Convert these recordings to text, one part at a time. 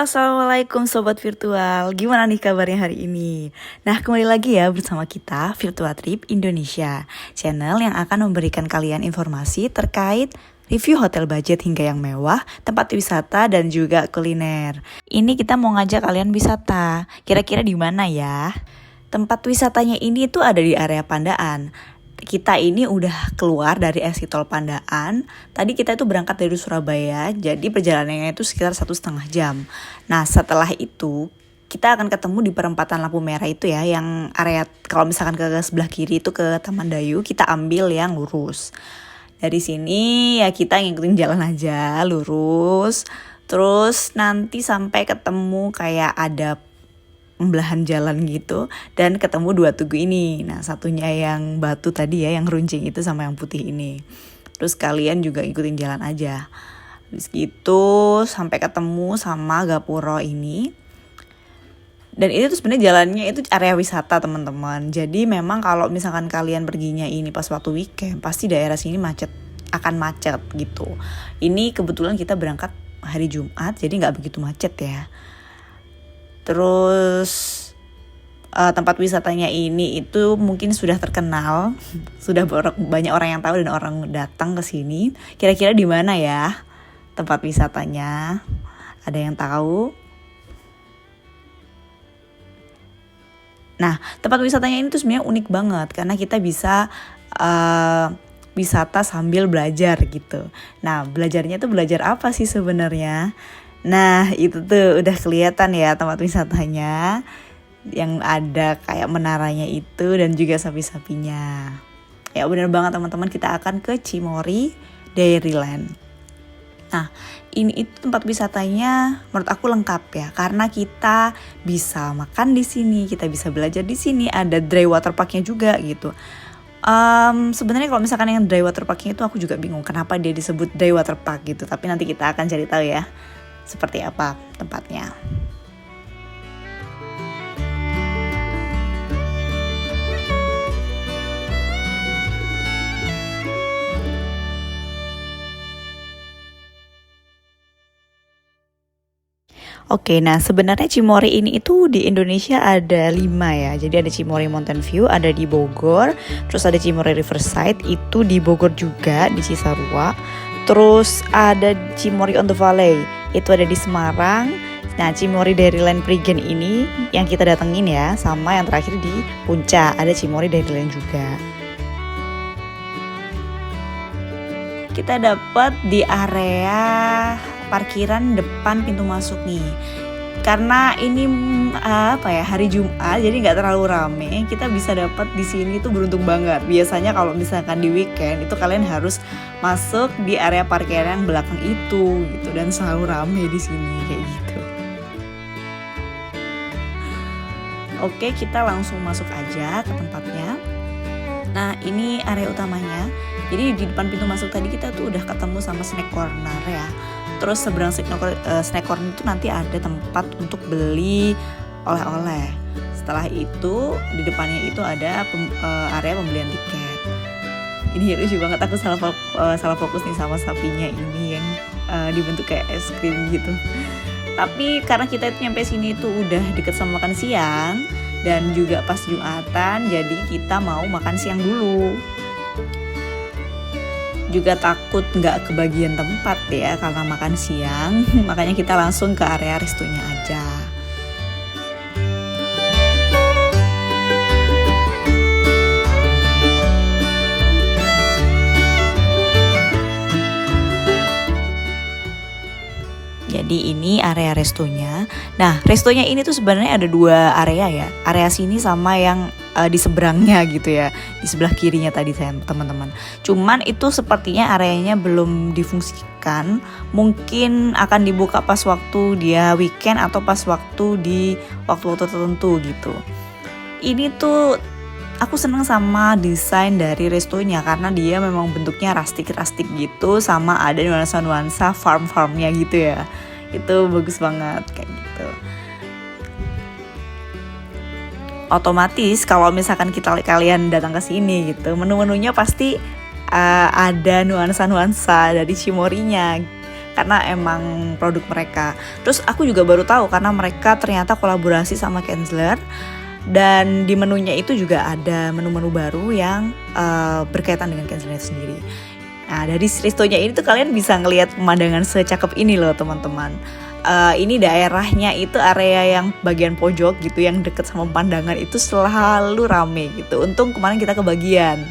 Halo, assalamualaikum sobat virtual. Gimana nih kabarnya hari ini? Nah, kembali lagi ya bersama kita Virtual Trip Indonesia, channel yang akan memberikan kalian informasi terkait review hotel budget hingga yang mewah, tempat wisata dan juga kuliner. Ini kita mau ngajak kalian wisata. Kira-kira di mana ya? Tempat wisatanya ini tuh ada di area Pandaan. Kita ini udah keluar dari exit tol Pandaan. Tadi kita itu berangkat dari Surabaya, jadi perjalanannya itu sekitar 1,5 jam. Nah, setelah itu kita akan ketemu di perempatan lampu merah itu ya, yang area kalau misalkan ke sebelah kiri itu ke Taman Dayu, kita ambil yang lurus. Dari sini ya kita ngikutin jalan aja lurus. Terus nanti sampai ketemu kayak ada pembelahan jalan gitu dan ketemu dua tugu ini. Nah, satunya yang batu tadi ya, yang runcing itu sama yang putih ini. Terus kalian juga ikutin jalan aja. Terus gitu sampai ketemu sama Gapuro ini. Dan itu tuh sebenarnya jalannya itu area wisata, teman-teman. Jadi memang kalau misalkan kalian perginya ini pas waktu weekend, pasti daerah sini akan macet gitu. Ini kebetulan kita berangkat hari Jumat, jadi nggak begitu macet ya. Terus tempat wisatanya ini itu mungkin sudah terkenal, sudah banyak orang yang tahu dan orang datang ke sini. Kira-kira di mana ya tempat wisatanya? Ada yang tahu? Nah, tempat wisatanya ini tuh sebenarnya unik banget karena kita bisa wisata sambil belajar gitu. Nah, belajarnya tuh belajar apa sih sebenarnya? Nah, itu tuh udah kelihatan ya tempat wisatanya, yang ada kayak menaranya itu dan juga sapi-sapinya. Ya benar banget teman-teman, kita akan ke Cimory Dairyland. Nah, ini itu tempat wisatanya menurut aku lengkap ya, karena kita bisa makan di sini, kita bisa belajar di sini, ada dry water parknya juga gitu. Sebenarnya kalau misalkan yang dry water parknya itu aku juga bingung kenapa dia disebut dry water park gitu, tapi nanti kita akan cari tahu ya seperti apa tempatnya. Oke, nah sebenarnya Cimory ini itu di Indonesia ada 5 ya. Jadi ada Cimory Mountain View, ada di Bogor. Terus ada Cimory Riverside, itu di Bogor juga, di Cisarua. Terus ada Cimory on the Valley, itu ada di Semarang. Nah, Cimory Dairyland Prigen ini yang kita datengin ya. Sama yang terakhir di Puncak, ada Cimory Dairyland juga. Kita dapat di area parkiran depan pintu masuk nih. Karena ini hari Jumat, jadi nggak terlalu rame. Kita bisa dapat di sini tuh beruntung banget. Biasanya kalau misalkan di weekend itu kalian harus masuk di area parkiran belakang itu gitu, dan selalu rame di sini kayak gitu. Oke, kita langsung masuk aja ke tempatnya. Nah, ini area utamanya. Jadi di depan pintu masuk tadi kita tuh udah ketemu sama snack corner ya. Terus seberang snack corner itu nanti ada tempat untuk beli oleh-oleh. Setelah itu di depannya itu ada area pembelian tiket. Ini lucu banget, aku salah fokus nih sama sapinya ini yang dibentuk kayak es krim gitu. Tapi karena kita itu nyampe sini itu udah deket sama makan siang dan juga pas Jumatan, jadi kita mau makan siang dulu. Juga takut nggak kebagian tempat ya karena makan siang, makanya kita langsung ke area restonya aja. Jadi ini area restonya. Nah, restonya ini tuh sebenarnya ada 2 area ya. Area sini sama yang di seberangnya gitu ya. Di sebelah kirinya tadi teman-teman. Cuman itu sepertinya areanya belum difungsikan. Mungkin akan dibuka pas waktu dia weekend atau pas waktu di waktu-waktu tertentu gitu. Ini tuh aku seneng sama desain dari restonya karena dia memang bentuknya rustic gitu, sama ada nuansa-nuansa farm-farmnya gitu ya. Itu bagus banget kayak gitu. Otomatis kalau misalkan kalian datang ke sini gitu, menu-menunya pasti ada nuansa-nuansa dari Cimory-nya. karena emang produk mereka. Terus aku juga baru tahu karena mereka ternyata kolaborasi sama Kienzler, dan di menunya itu juga ada menu-menu baru yang berkaitan dengan Kienzler itu sendiri. Nah, dari restonya ini tuh kalian bisa ngelihat pemandangan secakep ini loh teman-teman. Ini daerahnya itu area yang bagian pojok gitu, yang deket sama pemandangan itu selalu rame gitu. Untung kemarin kita kebagian.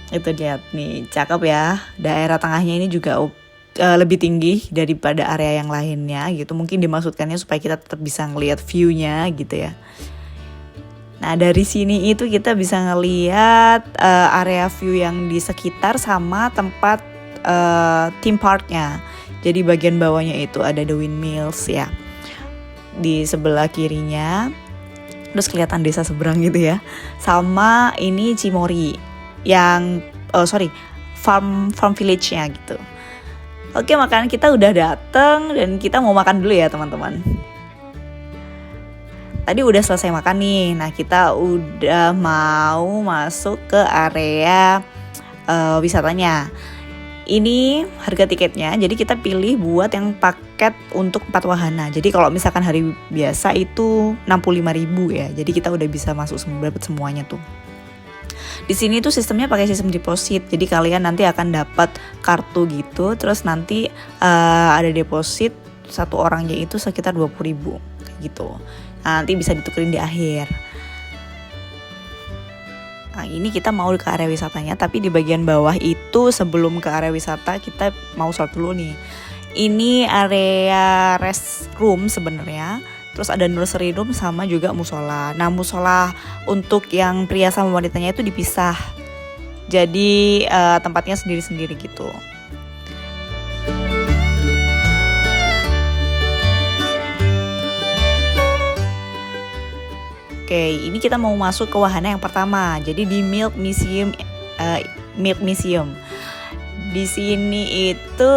Itu lihat nih, cakep ya. Daerah tengahnya ini juga lebih tinggi daripada area yang lainnya gitu. Mungkin dimaksudkannya supaya kita tetap bisa ngelihat view-nya gitu ya. Nah, dari sini itu kita bisa ngelihat area view yang di sekitar sama tempat theme parknya. Jadi bagian bawahnya itu ada The Windmills ya. Di sebelah kirinya terus kelihatan desa seberang gitu ya. Sama ini Cimory yang farm village-nya gitu. Oke, makanan kita udah dateng dan kita mau makan dulu ya teman-teman. Tadi udah selesai makan nih. Nah, kita udah mau masuk ke area wisatanya. Ini harga tiketnya, jadi kita pilih buat yang paket untuk 4 wahana. Jadi kalau misalkan hari biasa itu 65.000 ya. Jadi kita udah bisa masuk dapat semuanya tuh. Di sini tuh sistemnya pakai sistem deposit. Jadi kalian nanti akan dapat kartu gitu, terus nanti ada deposit satu orangnya itu sekitar 20.000 kayak gitu. Nah, nanti bisa ditukerin di akhir. Nah, ini kita mau ke area wisatanya, tapi di bagian bawah itu sebelum ke area wisata kita mau sholat dulu nih. Ini area restroom sebenarnya. Terus ada nursery room sama juga musola. Nah, musola untuk yang pria sama wanitanya itu dipisah. Jadi tempatnya sendiri-sendiri gitu. Oke, ini kita mau masuk ke wahana yang pertama. Jadi di Milk Museum. Di sini itu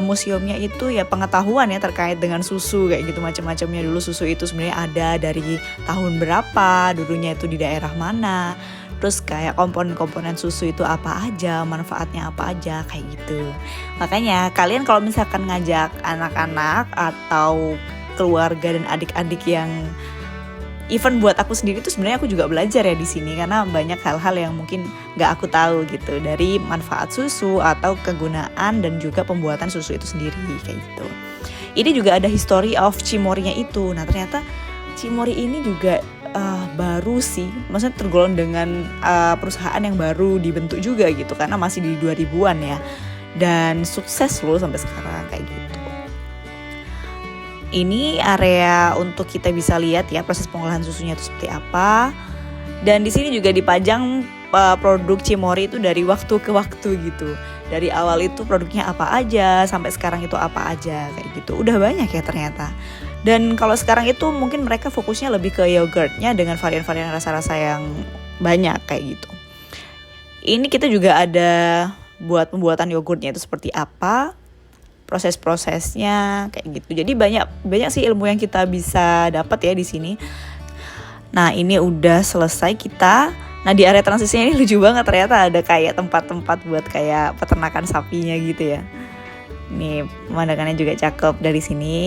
museumnya itu ya pengetahuan ya terkait dengan susu kayak gitu, macam-macamnya. Dulu susu itu sebenarnya ada dari tahun berapa, dulunya itu di daerah mana, terus kayak komponen-komponen susu itu apa aja, manfaatnya apa aja kayak gitu. Makanya kalian kalau misalkan ngajak anak-anak atau keluarga dan adik-adik yang even buat aku sendiri tuh sebenarnya aku juga belajar ya di sini, karena banyak hal-hal yang mungkin nggak aku tahu gitu dari manfaat susu atau kegunaan dan juga pembuatan susu itu sendiri kayak gitu. Ini juga ada history of Cimory-nya itu. Nah, ternyata Cimory ini juga baru sih, maksudnya tergolong dengan perusahaan yang baru dibentuk juga gitu, karena masih di 2000-an ya, dan sukses loh sampai sekarang kayak gitu. Ini area untuk kita bisa lihat ya proses pengolahan susunya itu seperti apa. Dan di sini juga dipajang produk Cimory itu dari waktu ke waktu gitu. Dari awal itu produknya apa aja, sampai sekarang itu apa aja kayak gitu. Udah banyak ya ternyata. Dan kalau sekarang itu mungkin mereka fokusnya lebih ke yogurtnya dengan varian-varian rasa-rasa yang banyak kayak gitu. Ini kita juga ada buat pembuatan yogurtnya itu seperti apa, proses-prosesnya kayak gitu. Jadi banyak sih ilmu yang kita bisa dapat ya di sini. Nah, ini udah selesai kita. Nah, di area transisinya ini lucu banget, ternyata ada kayak tempat-tempat buat kayak peternakan sapinya gitu ya. Nih, pemandangannya juga cakep dari sini.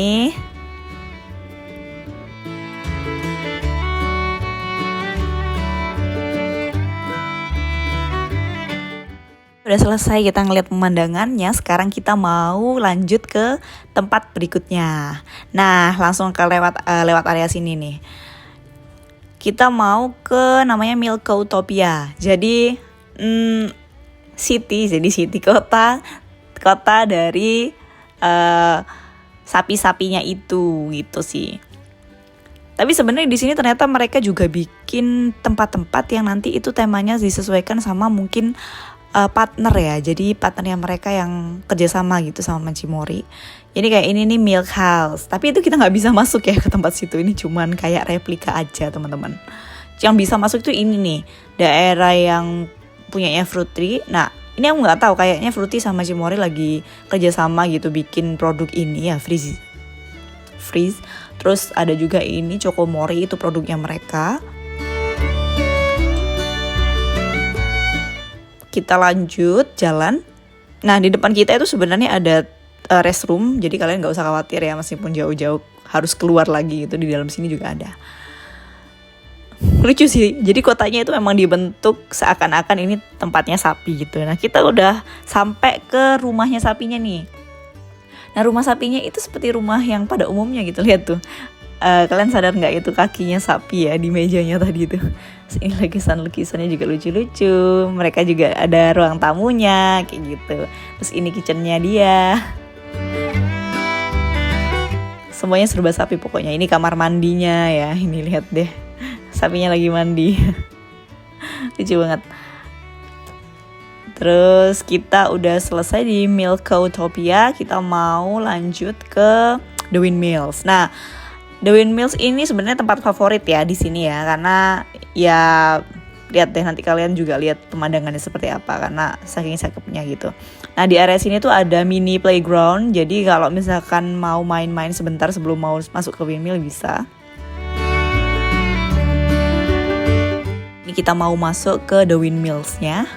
Udah selesai kita ngeliat pemandangannya, sekarang kita mau lanjut ke tempat berikutnya. Nah, langsung ke lewat area sini nih. Kita mau ke namanya Milkoutopia. Jadi city kota dari sapi-sapinya itu gitu sih. Tapi sebenarnya di sini ternyata mereka juga bikin tempat-tempat yang nanti itu temanya disesuaikan sama mungkin partner ya. Jadi partnernya mereka yang kerjasama gitu sama Cimory. Jadi kayak ini nih Milk House. Tapi itu kita nggak bisa masuk ya ke tempat situ. Ini cuman kayak replika aja teman-teman. Yang bisa masuk tuh ini nih, daerah yang punyanya Fruity. Nah, ini aku nggak tahu, kayaknya Fruity sama Cimory lagi kerjasama gitu bikin produk ini ya, Freeze. Terus ada juga ini Chocomori, itu produknya mereka. Kita lanjut jalan. Nah di depan kita itu sebenarnya ada restroom, jadi kalian nggak usah khawatir ya, meskipun jauh-jauh harus keluar lagi gitu, di dalam sini juga ada. Lucu sih, jadi kotanya itu memang dibentuk seakan-akan ini tempatnya sapi gitu. Nah kita udah sampai ke rumahnya sapinya nih. Nah rumah sapinya itu seperti rumah yang pada umumnya gitu, lihat tuh. Kalian sadar nggak itu kakinya sapi ya di mejanya tadi itu. Ini lukisannya juga lucu-lucu. Mereka juga ada ruang tamunya kayak gitu. Terus ini kitchennya dia. Semuanya serba sapi pokoknya. Ini kamar mandinya ya. Ini lihat deh, sapinya lagi mandi. Lucu banget. Terus kita udah selesai di Milkotopia. Kita mau lanjut ke The Windmills. Nah The Windmills ini sebenarnya tempat favorit ya di sini ya, karena ya lihat deh, nanti kalian juga lihat pemandangannya seperti apa karena saking cakepnya gitu. Nah di area sini tuh ada mini playground, jadi kalau misalkan mau main-main sebentar sebelum mau masuk ke windmill bisa. Ini kita mau masuk ke The Windmills-nya.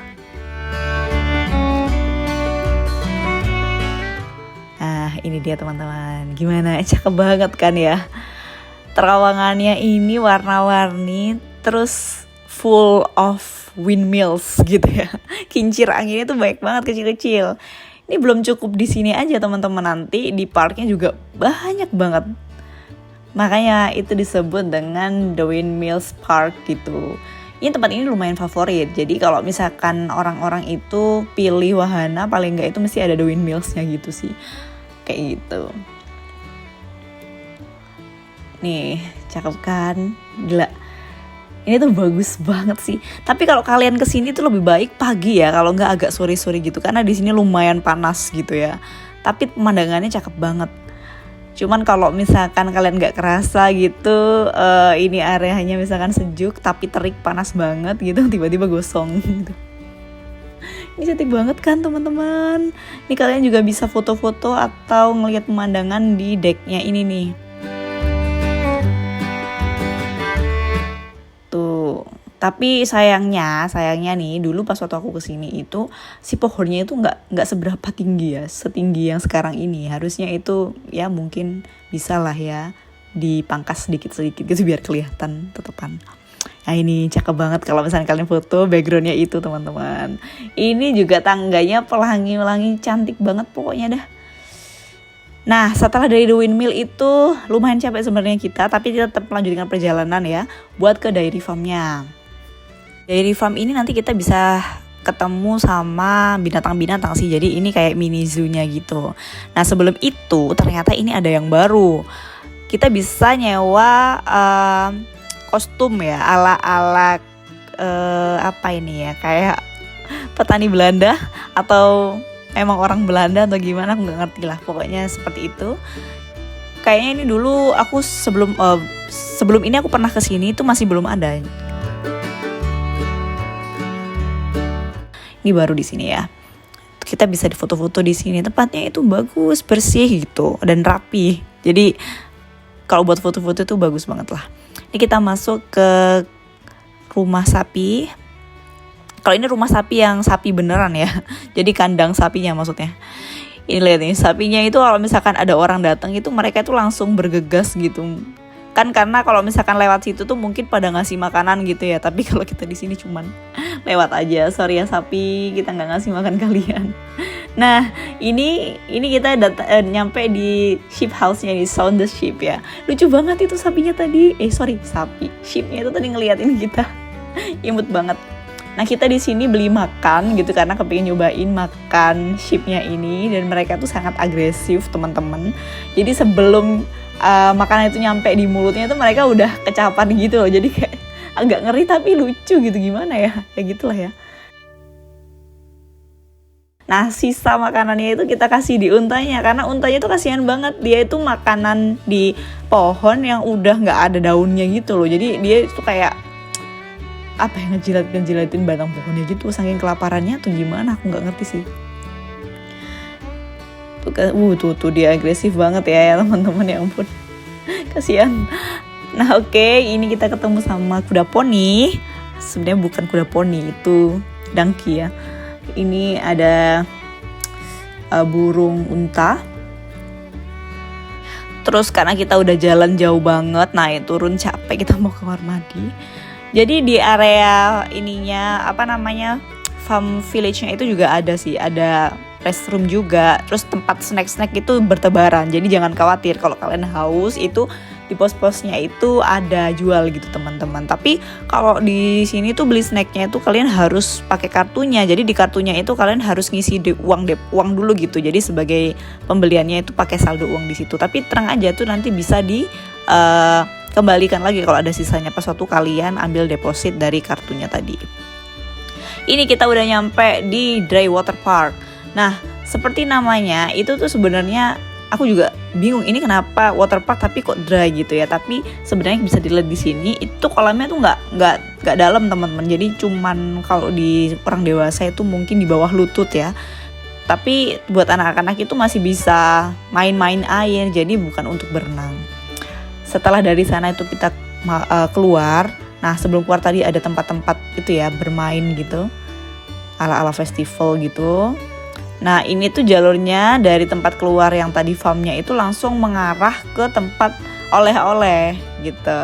Nah ini dia teman-teman, gimana, cakep banget kan ya. Terawangannya ini warna-warni, terus full of windmills gitu ya. Kincir anginnya tuh banyak banget, kecil-kecil. Ini belum cukup di sini aja teman-teman, nanti di parknya juga banyak banget. Makanya itu disebut dengan The Windmills Park gitu. Ini tempat ini lumayan favorit. Jadi kalau misalkan orang-orang itu pilih wahana, paling nggak itu mesti ada The Windmills-nya gitu sih. Kayak gitu. Nih, cakep kan? Gila. Ini tuh bagus banget sih. Tapi kalau kalian kesini tuh lebih baik pagi ya, kalau nggak agak sore-sore gitu. Karena di sini lumayan panas gitu ya. Tapi pemandangannya cakep banget. Cuman kalau misalkan kalian nggak kerasa gitu, ini areanya misalkan sejuk tapi terik panas banget gitu, tiba-tiba gosong gitu. Ini cantik banget kan teman-teman. Ini kalian juga bisa foto-foto atau ngelihat pemandangan di decknya ini nih. Tapi sayangnya nih dulu pas waktu aku kesini itu si pohonnya itu nggak seberapa tinggi ya, setinggi yang sekarang ini. Harusnya itu ya mungkin bisa lah ya dipangkas sedikit gitu biar kelihatan tetepan. Nah ini cakep banget kalau misalnya kalian foto backgroundnya itu teman-teman. Ini juga tangganya pelangi-pelangi, cantik banget pokoknya dah. Nah setelah dari The Windmill itu lumayan capek sebenarnya kita, tapi kita tetap melanjutkan perjalanan ya buat ke dairy farmnya. Dairy farm ini nanti kita bisa ketemu sama binatang-binatang sih, jadi ini kayak mini zoo-nya gitu. Nah sebelum itu ternyata ini ada yang baru. Kita bisa nyewa kostum ya ala-ala apa ini ya, kayak petani Belanda atau emang orang Belanda atau gimana, aku nggak ngerti lah. Pokoknya seperti itu. Kayaknya ini dulu aku sebelum ini aku pernah kesini itu masih belum ada. Ini baru di sini ya. Kita bisa difoto-foto di sini. Tempatnya itu bagus, bersih gitu dan rapi. Jadi kalau buat foto-foto itu bagus banget lah. Ini kita masuk ke rumah sapi. Kalau ini rumah sapi yang sapi beneran ya. Jadi kandang sapinya maksudnya. Ini lihat nih, sapinya itu kalau misalkan ada orang datang itu mereka itu langsung bergegas gitu. Kan karena kalau misalkan lewat situ tuh mungkin pada ngasih makanan gitu ya. Tapi kalau kita di sini cuman lewat aja. Sorry ya sapi, kita nggak ngasih makan kalian. Nah ini kita nyampe di sheep house-nya, di Sound the Sheep ya. Lucu banget itu sapinya tadi. Sapi. Sheep-nya itu tadi ngeliatin kita. Imut banget. Nah kita di sini beli makan gitu karena kepingin nyobain makan sheep-nya ini, dan mereka tuh sangat agresif teman-teman. Jadi sebelum makanan itu nyampe di mulutnya itu mereka udah kecapan gitu loh. Jadi kayak agak ngeri tapi lucu gitu, gimana ya, kayak gitulah ya. Nah sisa makanannya itu kita kasih di untanya, karena untanya tuh kasihan banget. Dia itu makanan di pohon yang udah gak ada daunnya gitu loh. Jadi dia tuh kayak apa ya, ngejilatin batang pohonnya gitu, saking kelaparannya tuh gimana, aku gak ngerti sih. Tuh dia agresif banget ya teman-teman, ya ampun. Kasihan. Nah oke, ini kita ketemu sama kuda poni. Sebenarnya bukan kuda poni, itu donkey ya. Ini ada burung unta. Terus karena kita udah jalan jauh banget, naik turun capek, kita mau kamar mandi. Jadi di area ininya farm village-nya itu juga ada sih, ada restroom juga. Terus tempat snack-snack itu bertebaran. Jadi jangan khawatir kalau kalian haus, itu di pos-posnya itu ada jual gitu teman-teman. Tapi kalau di sini tuh beli snacknya itu kalian harus pakai kartunya. Jadi di kartunya itu kalian harus ngisi uang dulu gitu. Jadi sebagai pembeliannya itu pakai saldo uang di situ. Tapi tenang aja tuh nanti bisa di kembalikan lagi kalau ada sisanya pas waktu kalian ambil deposit dari kartunya tadi. Ini kita udah nyampe di Dry Water Park. Nah, seperti namanya itu tuh sebenarnya aku juga bingung ini kenapa water park tapi kok dry gitu ya. Tapi sebenarnya bisa dilihat di sini itu kolamnya tuh nggak dalam teman-teman. Jadi cuman kalau di orang dewasa itu mungkin di bawah lutut ya. Tapi buat anak-anak itu masih bisa main-main air. Jadi bukan untuk berenang. Setelah dari sana itu kita keluar. Nah sebelum keluar tadi ada tempat-tempat itu ya bermain gitu, ala-ala festival gitu. Nah ini tuh jalurnya dari tempat keluar yang tadi farmnya itu langsung mengarah ke tempat oleh-oleh gitu.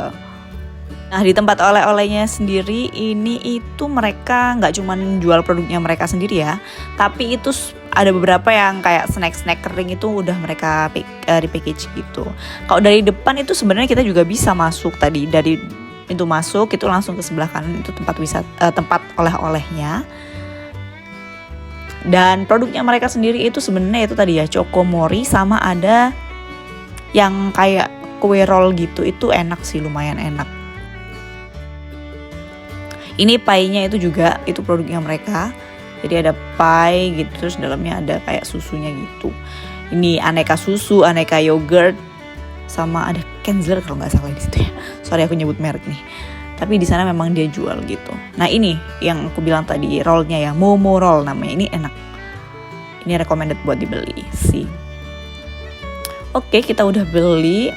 Nah di tempat oleh-olehnya sendiri ini itu mereka nggak cuma jual produknya mereka sendiri ya, tapi itu ada beberapa yang kayak snack-snack kering itu udah mereka repackage gitu. Kalau dari depan itu sebenarnya kita juga bisa masuk tadi dari pintu masuk itu langsung ke sebelah kanan itu tempat oleh-olehnya. Dan produknya mereka sendiri itu sebenarnya itu tadi ya Chokomori sama ada yang kayak kue roll gitu, itu enak sih, lumayan enak. Ini pie-nya itu juga itu produknya mereka. Jadi ada pie gitu, terus dalamnya ada kayak susunya gitu. Ini aneka susu, aneka yogurt, sama ada Kenzler kalau nggak salah di situ ya. Sorry aku nyebut merek nih. Tapi di sana memang dia jual gitu. Nah ini yang aku bilang tadi rollnya ya, Momo roll namanya, ini enak. Ini recommended buat dibeli sih. Oke kita udah beli.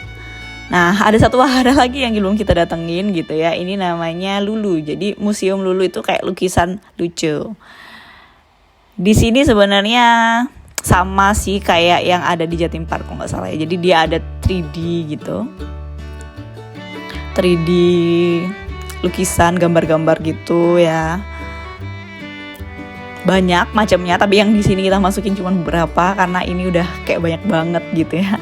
Nah ada satu wahana lagi yang belum kita datengin gitu ya. Ini namanya Lulu. Jadi museum Lulu itu kayak lukisan lucu. Di sini sebenarnya sama sih kayak yang ada di Jatim Park kalau nggak salah ya. Jadi dia ada 3D gitu. 3D lukisan, gambar-gambar gitu ya. Banyak macamnya, tapi yang di sini kita masukin cuma beberapa karena ini udah kayak banyak banget gitu ya.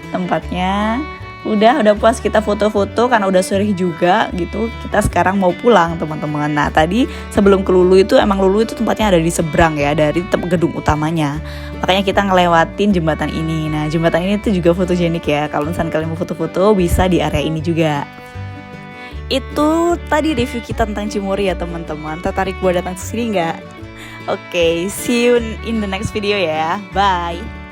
Tempatnya udah puas kita foto-foto karena udah sore juga gitu. Kita sekarang mau pulang teman-teman. Nah tadi sebelum ke Lulu itu emang Lulu itu tempatnya ada di seberang ya dari gedung utamanya. Makanya kita ngelewatin jembatan ini. Nah jembatan ini tuh juga fotogenik ya. Kalau misalnya kalian mau foto-foto bisa di area ini juga. Itu tadi review kita tentang Cimory ya teman-teman. Tertarik buat datang ke sini nggak? Oke, see you in the next video ya. Bye.